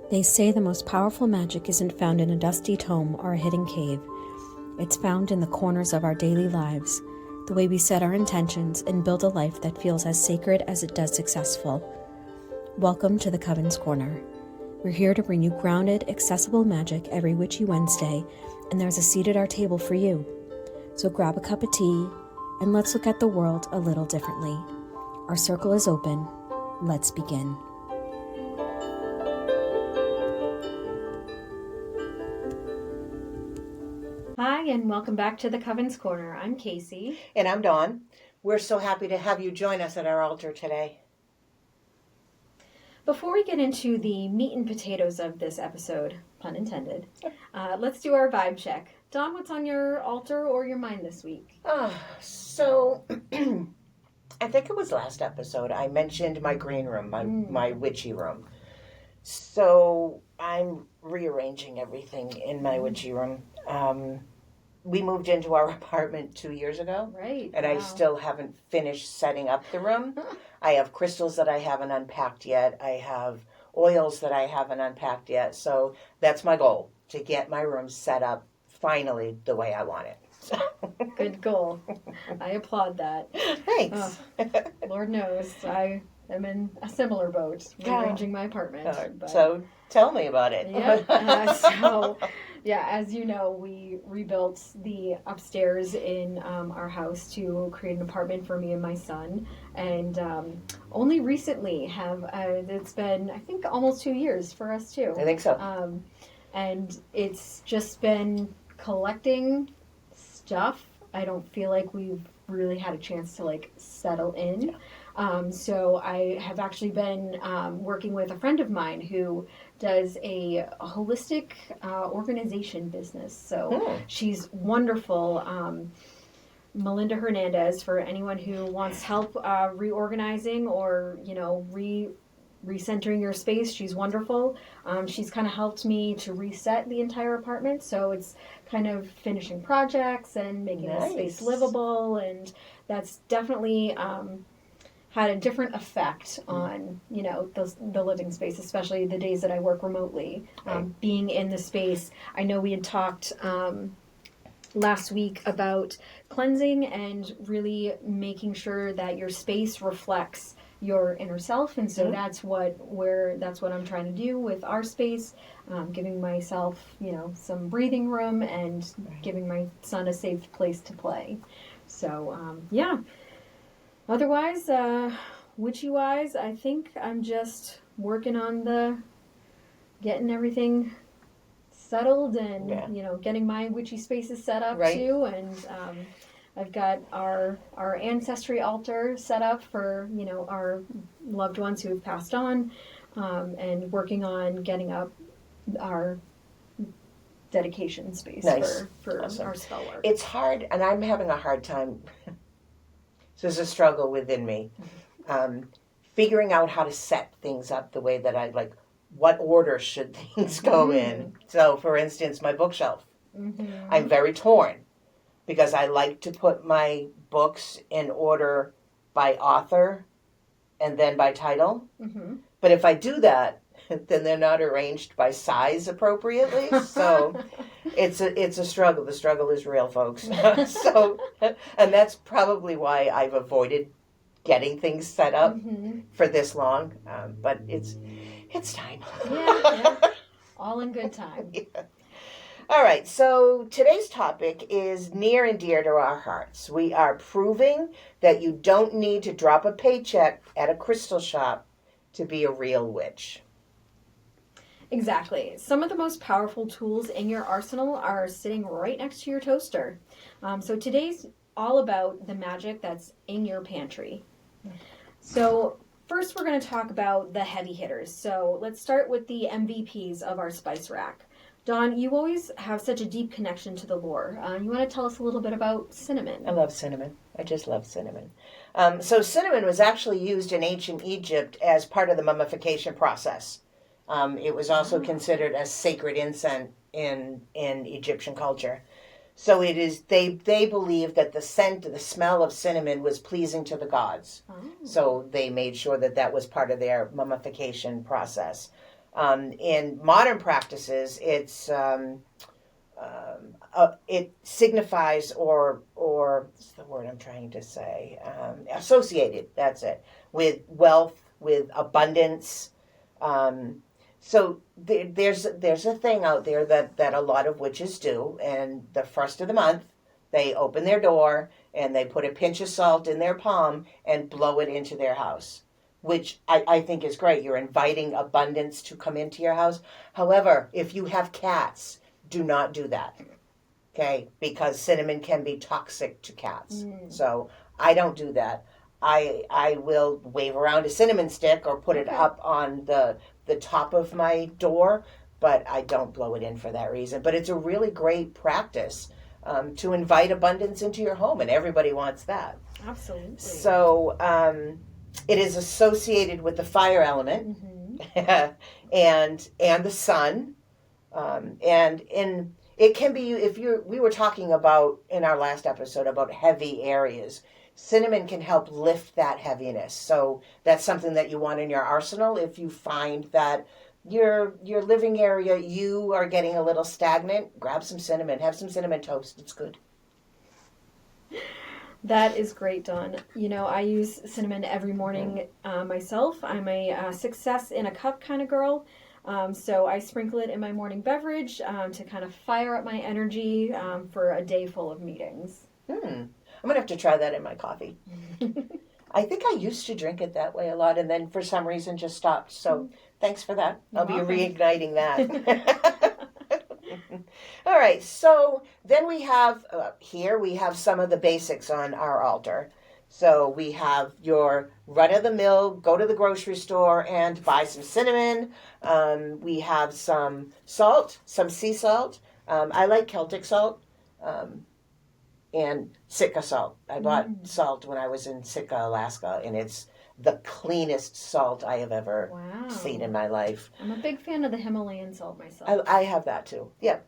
They say the most powerful magic isn't found in a dusty tome or a hidden cave. It's found in the corners of our daily lives, the way we set our intentions and build a life that feels as sacred as it does successful. Welcome to the Coven's Corner. We're here to bring you grounded, accessible magic every Witchy Wednesday, and there's a seat at our table for you. So grab a cup of tea, and let's look at the world a little differently. Our circle is open. Let's begin. Hi, and welcome back to the Coven's Corner. I'm Kacey. And I'm Dawn. We're so happy to have you join us at our altar today. Before we get into the meat and potatoes of this episode, pun intended, let's do our vibe check. Dawn, what's on your altar or your mind this week? So I think it was last episode I mentioned my green room, my witchy room. So I'm rearranging everything in my witchy room. We moved into our apartment 2 years ago. Right. And wow. I still haven't finished setting up the room. I have crystals that I haven't unpacked yet. I have oils that I haven't unpacked yet. So that's my goal, to get my room set up finally the way I want it. Good goal. I applaud that. Thanks. Lord knows I am in a similar boat, rearranging my apartment. But... So tell me about it. Yeah, as you know, we rebuilt the upstairs in our house to create an apartment for me and my son. And only recently it's been, I think, almost 2 years for us too. I think so. And it's just been collecting stuff. I don't feel like we've really had a chance to settle in. So I have actually been working with a friend of mine who does a holistic organization business. So she's wonderful. Melinda Hernandez, for anyone who wants help reorganizing or, recentering your space, she's wonderful. She's kind of helped me to reset the entire apartment. So it's kind of finishing projects and making the space livable. And that's definitely... had a different effect on, the living space, especially the days that I work remotely. Being in the space, I know we had talked last week about cleansing and really making sure that your space reflects your inner self, and so that's what I'm trying to do with our space, giving myself, some breathing room and giving my son a safe place to play. So, Otherwise, witchy-wise, I think I'm just working on getting everything settled and, getting my witchy spaces set up too. And I've got our ancestry altar set up for, our loved ones who have passed on, and working on getting up our dedication space for awesome. Our spell work. It's hard, and I'm having a hard time. So there's a struggle within me, figuring out how to set things up the way that I like. What order should things go in? So, for instance, my bookshelf. I'm very torn because I like to put my books in order by author and then by title. But if I do that, then they're not arranged by size appropriately. So it's a struggle. The struggle is real, folks. And that's probably why I've avoided getting things set up for this long. But it's time. Yeah. All in good time. Yeah. All right. So today's topic is near and dear to our hearts. We are proving that you don't need to drop a paycheck at a crystal shop to be a real witch. Exactly. Some of the most powerful tools in your arsenal are sitting right next to your toaster. So today's all about the magic that's in your pantry. So first we're going to talk about the heavy hitters. So let's start with the MVPs of our spice rack. Dawn, you always have such a deep connection to the lore. You want to tell us a little bit about cinnamon? I love cinnamon. I just love cinnamon. So cinnamon was actually used in ancient Egypt as part of the mummification process. It was also considered a sacred incense in Egyptian culture. So it is. They believed that the smell of cinnamon was pleasing to the gods. Oh. So they made sure that was part of their mummification process. In modern practices, it signifies or what's the word I'm trying to say? Associated. That's it, with wealth, with abundance. So there's a thing out there that a lot of witches do, and the first of the month they open their door and they put a pinch of salt in their palm and blow it into their house, which I think is great. You're inviting abundance to come into your house. However, if you have cats, do not do that, okay? Because cinnamon can be toxic to cats. So I don't do that. I will wave around a cinnamon stick or put it up on the top of my door, but I don't blow it in for that reason. But it's a really great practice to invite abundance into your home, and everybody wants that. Absolutely. So it is associated with the fire element and the sun, and it can be, we were talking about in our last episode about heavy areas. Cinnamon can help lift that heaviness. So that's something that you want in your arsenal if you find that your living area, you are getting a little stagnant. Grab some cinnamon. Have some cinnamon toast. It's good. That is great, Dawn. I use cinnamon every morning myself. I'm a success in a cup kind of girl. So I sprinkle it in my morning beverage to kind of fire up my energy for a day full of meetings. I'm going to have to try that in my coffee. I think I used to drink it that way a lot, and then for some reason just stopped. So thanks for that. I'll be reigniting that. All right, so then we have, we have some of the basics on our altar. So we have your run-of-the-mill, go to the grocery store and buy some cinnamon. We have some salt, some sea salt. I like Celtic salt. And Sitka salt. I bought salt when I was in Sitka, Alaska, and it's the cleanest salt I have ever seen in my life. I'm a big fan of the Himalayan salt myself. I have that too. Yeah.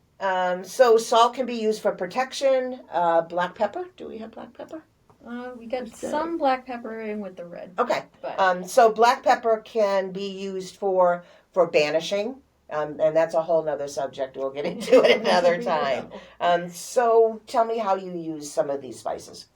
So salt can be used for protection. Black pepper. Do we have black pepper? We got some black pepper in with the red. Okay. But so black pepper can be used for banishing. And that's a whole nother subject. We'll get into it another time. So tell me how you use some of these spices.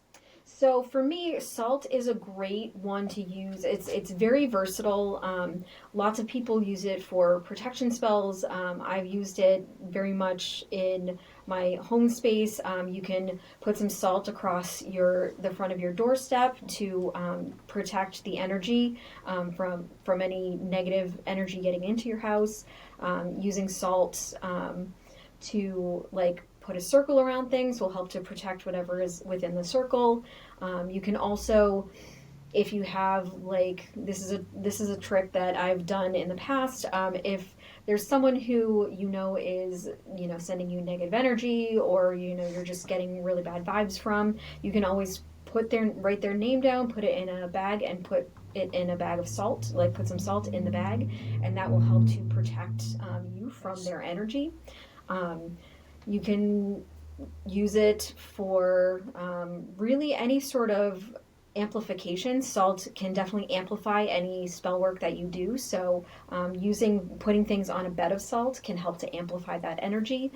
So for me, salt is a great one to use. It's very versatile. Lots of people use it for protection spells. I've used it very much in my home space. You can put some salt across the front of your doorstep to protect the energy from any negative energy getting into your house. Using salt to put a circle around things will help to protect whatever is within the circle. You can also, if you have this is a trick that I've done in the past. If there's someone who is sending you negative energy, or you're just getting really bad vibes from, you can always write their name down, put it in a bag, and put it in a bag of salt. Put some salt in the bag, and that will help to protect you from their energy. You can use it for really any sort of amplification. Salt can definitely amplify any spell work that you do. So putting things on a bed of salt can help to amplify that energy.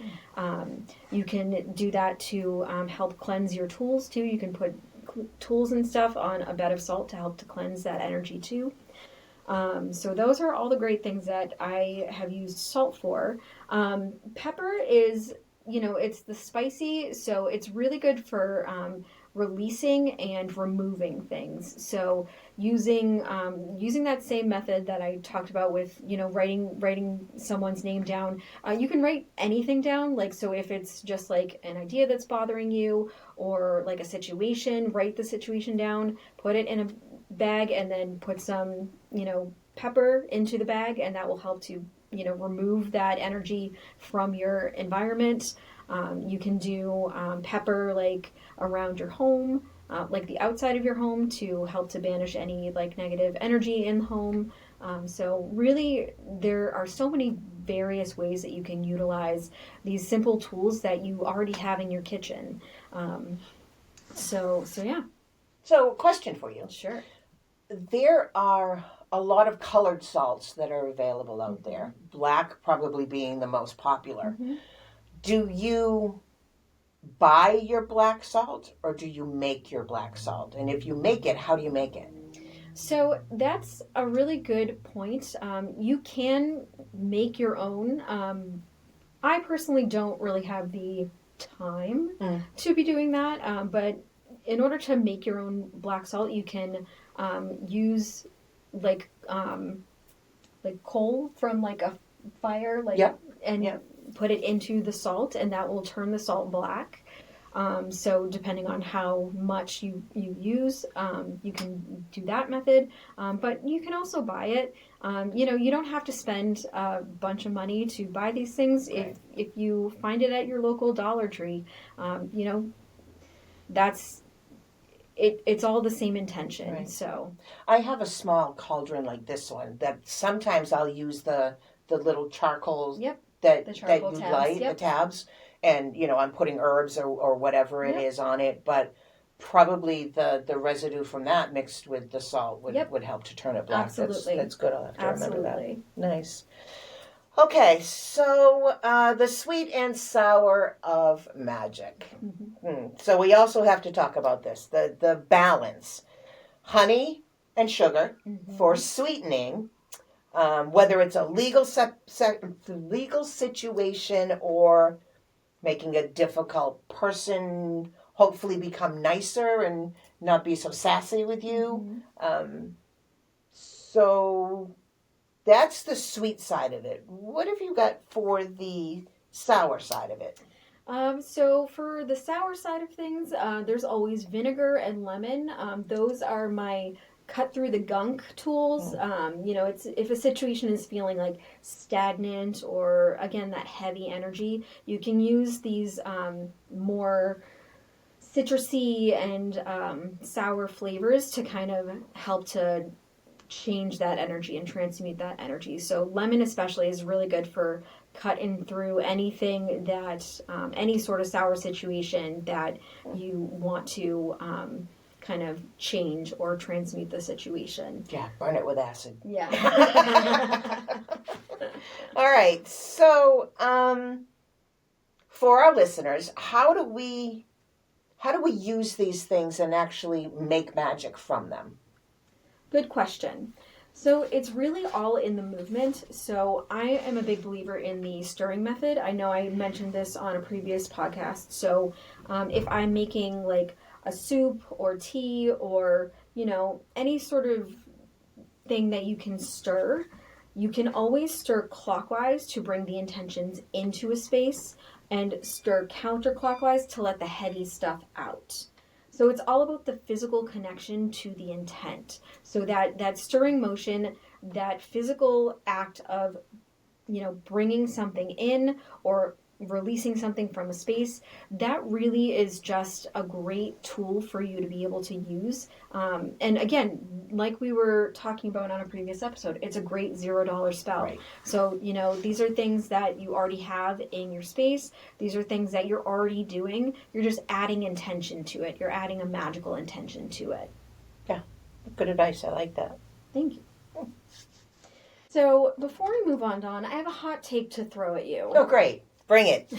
You can do that to help cleanse your tools too. You can put tools and stuff on a bed of salt to help to cleanse that energy too. So those are all the great things that I have used salt for. Pepper is, it's the spicy, so it's really good for releasing and removing things. So using that same method that I talked about with writing someone's name down, you can write anything down. So if it's just an idea that's bothering you, or a situation, write the situation down, put it in a bag, and then put some pepper into the bag, and that will help to remove that energy from your environment. You can do pepper around your home, the outside of your home, to help to banish any negative energy in the home. So really, there are so many various ways that you can utilize these simple tools that you already have in your kitchen. So yeah. So question for you. Sure. There are a lot of colored salts that are available out there. Black probably being the most popular. Do you buy your black salt or do you make your black salt? And if you make it, how do you make it? So that's a really good point. You can make your own. I personally don't really have the time to be doing that, but in order to make your own black salt, you can use like coal from like a fire, and put it into the salt, and that will turn the salt black. So depending on how much you use, you can do that method. But you can also buy it. You don't have to spend a bunch of money to buy these things. Right. If you find it at your local Dollar Tree, that's it's all the same intention. Right. So I have a small cauldron like this one that sometimes I'll use the little charcoal that you tabs, light, the tabs, and I'm putting herbs or whatever it is on it, but probably the residue from that mixed with the salt would help to turn it black. Absolutely. That's good. I'll have to remember that. Nice. Okay, so the sweet and sour of magic. So we also have to talk about this, the balance. Honey and sugar for sweetening, whether it's a legal situation or making a difficult person hopefully become nicer and not be so sassy with you. So that's the sweet side of it. What have you got for the sour side of it? So for the sour side of things, there's always vinegar and lemon. Those are my cut through the gunk tools. It's if a situation is feeling like stagnant or again that heavy energy, you can use these more citrusy and sour flavors to kind of help to change that energy and transmute that energy. So lemon especially is really good for cutting through anything that any sort of sour situation that you want to kind of change or transmute the situation. Yeah, burn it with acid. Yeah. All right. So for our listeners, how do we use these things and actually make magic from them? Good question. So it's really all in the movement. So I am a big believer in the stirring method. I know I mentioned this on a previous podcast. So if I'm making like a soup or tea or, any sort of thing that you can stir, you can always stir clockwise to bring the intentions into a space and stir counterclockwise to let the heady stuff out. So it's all about the physical connection to the intent. So that stirring motion, that physical act of, bringing something in or releasing something from a space, that really is just a great tool for you to be able to use. And again, like we were talking about on a previous episode, it's a great $0 spell. Right. So, these are things that you already have in your space. These are things that you're already doing. You're just adding intention to it. You're adding a magical intention to it. Yeah, good advice. I like that. Thank you. So before we move on, Dawn, I have a hot take to throw at you. Oh, great. Bring it.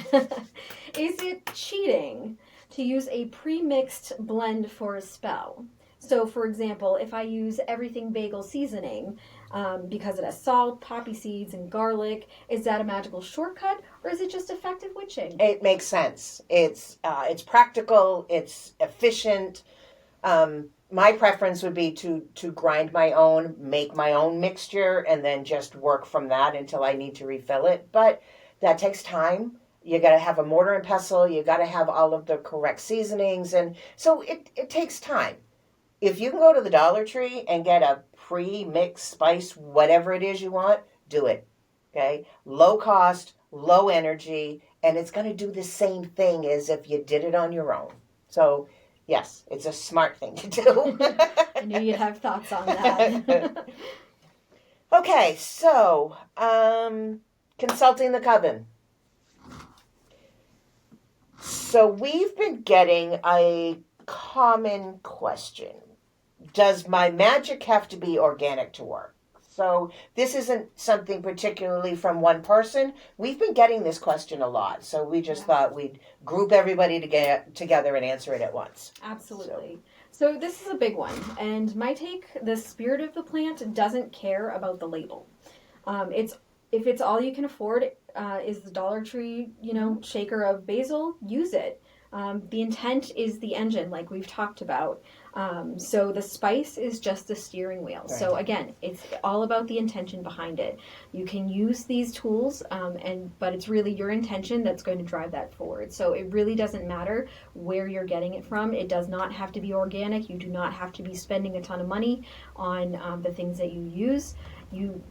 Is it cheating to use a pre-mixed blend for a spell? So, for example, if I use everything bagel seasoning because it has salt, poppy seeds, and garlic, is that a magical shortcut or is it just effective witching? It makes sense. It's practical. It's efficient. My preference would be to grind my own, make my own mixture, and then just work from that until I need to refill it. But that takes time. You got to have a mortar and pestle. You got to have all of the correct seasonings. And so it takes time. If you can go to the Dollar Tree and get a pre-mixed spice, whatever it is you want, do it. Okay? Low cost, low energy, and it's going to do the same thing as if you did it on your own. So, yes, it's a smart thing to do. I knew you'd have thoughts on that. Okay, so consulting the Coven. So we've been getting a common question. Does my magic have to be organic to work? So this isn't something particularly from one person. We've been getting this question a lot, so we just thought we'd group everybody together and answer it at once. Absolutely. So this is a big one, and my take: the spirit of the plant doesn't care about the label. If it's all you can afford is the Dollar Tree, shaker of basil, use it. The intent is the engine, like we've talked about. So the spice is just the steering wheel. Right. So again, it's all about the intention behind it. You can use these tools, but it's really your intention that's going to drive that forward. So it really doesn't matter where you're getting it from. It does not have to be organic. You do not have to be spending a ton of money on the things that you use. You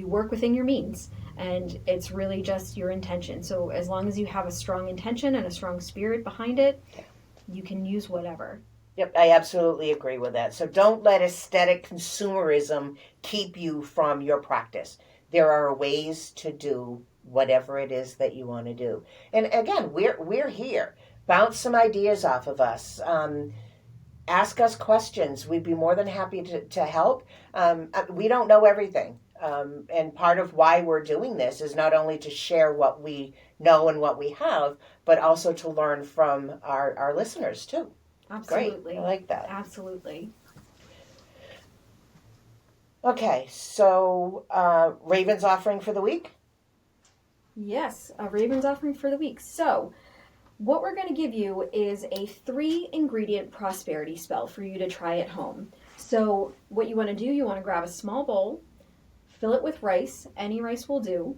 work within your means, and it's really just your intention. So as long as you have a strong intention and a strong spirit behind it, you can use whatever. Yep, I absolutely agree with that. So don't let aesthetic consumerism keep you from your practice. There are ways to do whatever it is that you want to do. And again, we're here. Bounce some ideas off of us. Ask us questions. We'd be more than happy to help. We don't know everything. And part of why we're doing this is not only to share what we know and what we have, but also to learn from our listeners too. Absolutely. Great. I like that. Absolutely. Okay, so Raven's offering for the week? Yes, a Raven's offering for the week. So what we're going to give you is a 3-ingredient prosperity spell for you to try at home. So what you want to do, you want to grab a small bowl, fill it with rice. Any rice will do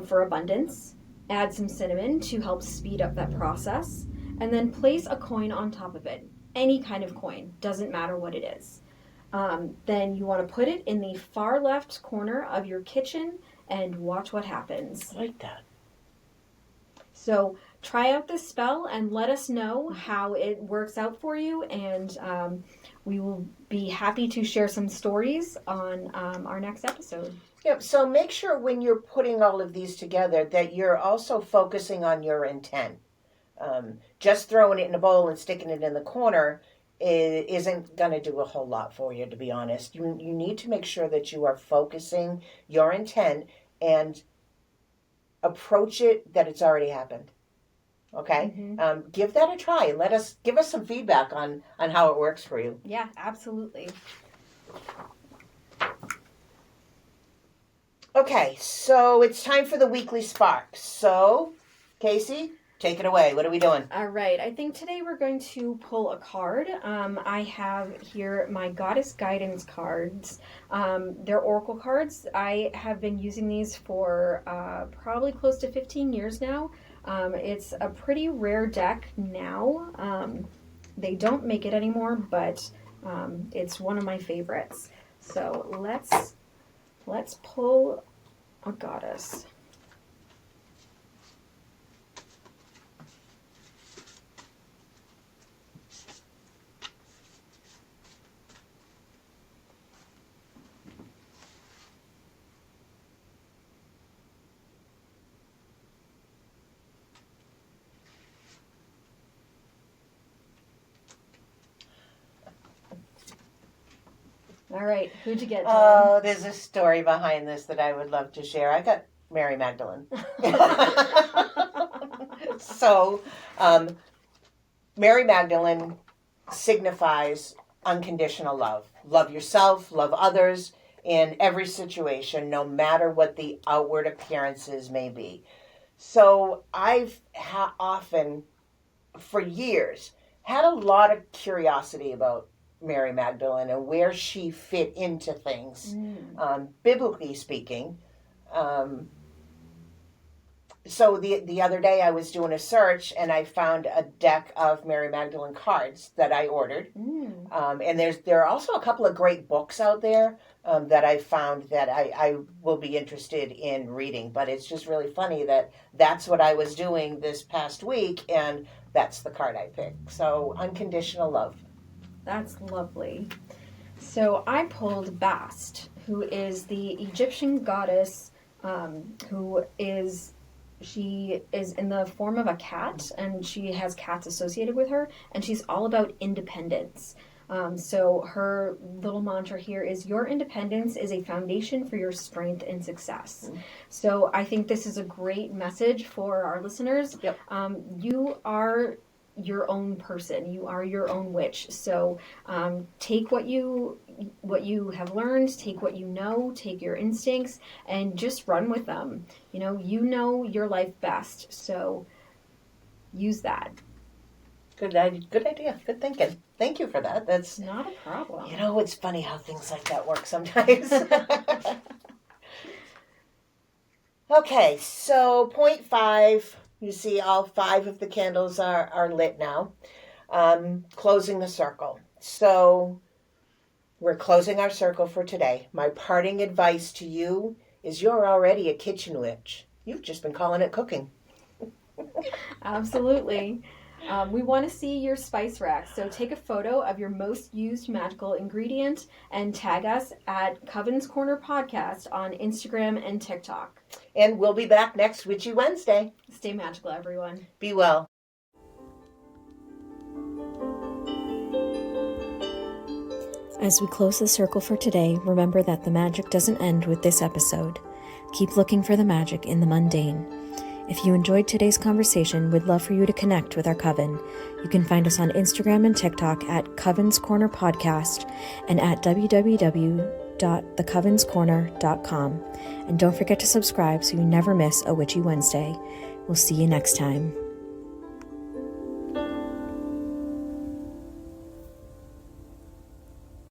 for abundance. Add some cinnamon to help speed up that process. And then place a coin on top of it. Any kind of coin. Doesn't matter what it is. Then you want to put it in the far left corner of your kitchen and watch what happens. I like that. So try out this spell and let us know how it works out for you. And we will be happy to share some stories on our next episode. Yep. So make sure when you're putting all of these together that you're also focusing on your intent. Just throwing it in a bowl and sticking it in the corner isn't going to do a whole lot for you, to be honest. You need to make sure that you are focusing your intent and approach it that it's already happened. Okay? Mm-hmm. Give that a try and give us some feedback on how it works for you. Yeah, absolutely. Okay, so it's time for the weekly spark. So, Kacey, take it away. What are we doing? All right. I think today we're going to pull a card. I have here my Goddess Guidance cards. They're oracle cards. I have been using these for probably close to 15 years now. It's a pretty rare deck now. They don't make it anymore, but it's one of my favorites. So let's pull a goddess. All right, who'd you get, Dawn? Oh, there's a story behind this that I would love to share. I got Mary Magdalene. So, Mary Magdalene signifies unconditional love. Love yourself, love others in every situation, no matter what the outward appearances may be. So I've often, for years, had a lot of curiosity about Mary Magdalene and where she fit into things, biblically speaking. So the other day I was doing a search and I found a deck of Mary Magdalene cards that I ordered. And there are also a couple of great books out there that I found that I will be interested in reading. But it's just really funny that that's what I was doing this past week, and that's the card I picked. So unconditional love. That's lovely. So I pulled Bast, who is the Egyptian goddess, she is in the form of a cat, and she has cats associated with her, and she's all about independence. So her little mantra here is, your independence is a foundation for your strength and success. So I think this is a great message for our listeners. Yep. You are your own person. You are your own witch. So take what you have learned, take what you know, take your instincts, and just run with them. You know your life best. So use that. Good idea. Good thinking. Thank you for that. That's not a problem. It's funny how things like that work sometimes. Okay, so point 5. You see all 5 of the candles are lit now. Closing the circle. So we're closing our circle for today. My parting advice to you is, you're already a kitchen witch. You've just been calling it cooking. Absolutely. We want to see your spice rack, so take a photo of your most used magical ingredient and tag us at Coven's Corner Podcast on Instagram and TikTok. And we'll be back next Witchy Wednesday. Stay magical, everyone. Be well. As we close the circle for today, remember that the magic doesn't end with this episode. Keep looking for the magic in the mundane. If you enjoyed today's conversation, we'd love for you to connect with our Coven. You can find us on Instagram and TikTok at Coven's Corner Podcast and at www.thecovenscorner.com. And don't forget to subscribe so you never miss a Witchy Wednesday. We'll see you next time.